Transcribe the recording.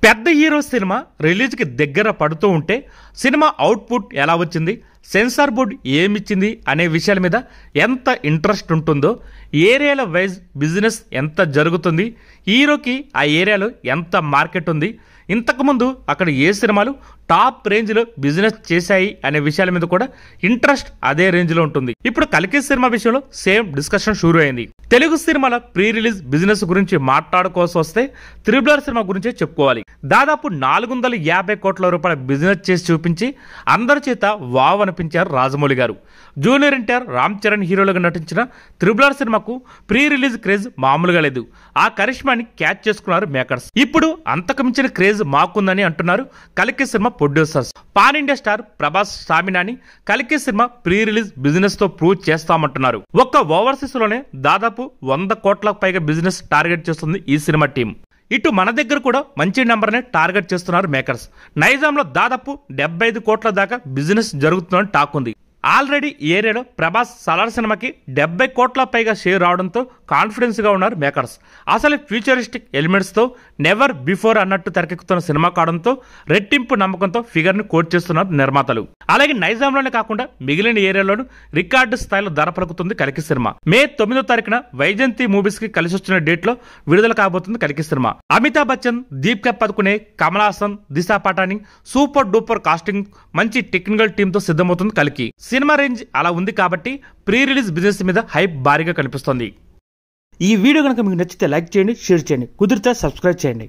పెద్ద hero cinema రిలీజ్కి దగ్గర పడుతూ ఉంటే సినిమా అవుట్పుట్ ఎలా వచ్చింది, సెన్సార్ బోర్డు ఏమిచ్చింది అనే విషయాల మీద ఎంత ఇంట్రెస్ట్ ఉంటుందో, ఏరియాల వైజ్ బిజినెస్ ఎంత జరుగుతుంది, హీరోకి ఆ ఏరియాలో ఎంత మార్కెట్ ఉంది, ఇంతకుముందు అక్కడ ఏ సినిమాలు టాప్ రేంజ్లో బిజినెస్ చేశాయి అనే విషయాల మీద కూడా ఇంట్రెస్ట్ అదే రేంజ్లో ఉంటుంది. ఇప్పుడు కల్కి సినిమా విషయంలో సేమ్ డిస్కషన్ షురూ అయింది. తెలుగు సినిమాల ప్రీ రిలీజ్ బిజినెస్ గురించి మాట్లాడుకోవాల్సి వస్తే త్రిబుల్ సినిమా గురించే చెప్పుకోవాలి. దాదాపు 450 కోట్ల రూపాయల బిజినెస్ చేసి చూపించి అందరి చేత వావ్ అనిపించారు రాజమౌళి గారు. జూనియర్ ఎన్టీఆర్, రామ్ చరణ్ హీరోలుగా నటించిన త్రిబుల్ సినిమాకు ప్రీ రిలీజ్ క్రేజ్ మామూలుగా లేదు. ఆ కరిష్మాని క్యాచ్ చేసుకున్నారు మేకర్స్. ఇప్పుడు అంతకు మించిన క్రేజ్ మాకుందని అంటున్నారు కల్కి cinema producers. Pan India star Prabhas సామినాని కల్కి సినిమా ప్రీ రిలీజ్ బిజినెస్ తో ప్రూవ్ చేస్తామంటున్నారు. ఒక్క ఓవర్సీస్ లోనే దాదాపు 100 కోట్లకు పైగా బిజినెస్ టార్గెట్ చేస్తుంది ఈ సినిమా టీం. ఇటు మన దగ్గర కూడా మంచి నెంబర్నే టార్గెట్ చేస్తున్నారు మేకర్స్. నైజాంలో దాదాపు 75 కోట్ల దాకా బిజినెస్ జరుగుతుందని టాక్ ఉంది. ఆల్రెడీ ఈ ఏరియాలో ప్రభాస్ సలార్ సినిమాకి 70 కోట్ల పైగా షేర్ రావడంతో కాన్ఫిడెన్స్ గా ఉన్నారు మేకర్స్. అసలు ఫ్యూచరిస్టిక్ ఎలిమెంట్స్ తో నెవర్ బిఫోర్ అన్నట్టు తెరకెక్కుతున్న సినిమా కావడంతో రెట్టింపు నమ్మకంతో ఫిగర్ ని కోట్ చేస్తున్నారు నిర్మాతలు. అలాగే నైజాంలోనే కాకుండా మిగిలిన ఏరియాలోనూ రికార్డు స్థాయిలో ధర పలుకుతుంది కల్కి సినిమా. మే 9వ తారీఖున వైజయంతి మూవీస్ కి కలిసి వచ్చిన డేట్ లో విడుదల కాబోతుంది కల్కి cinema. Amitabh Bachchan, Deepika Padukone, Kamal Haasan, Disha Patani super duper casting, మంచి టెక్నికల్ టీమ్ తో సిద్ధమవుతుంది కల్కి. సినిమా రేంజ్ అలా ఉంది కాబట్టి ప్రీ రిలీజ్ బిజినెస్ మీద హైప్ భారీగా కనిపిస్తోంది. ఈ వీడియో కనుక మీకు నచ్చితే లైక్ చేయండి, షేర్ చేయండి, కుదిరితే సబ్స్క్రైబ్ చేయండి.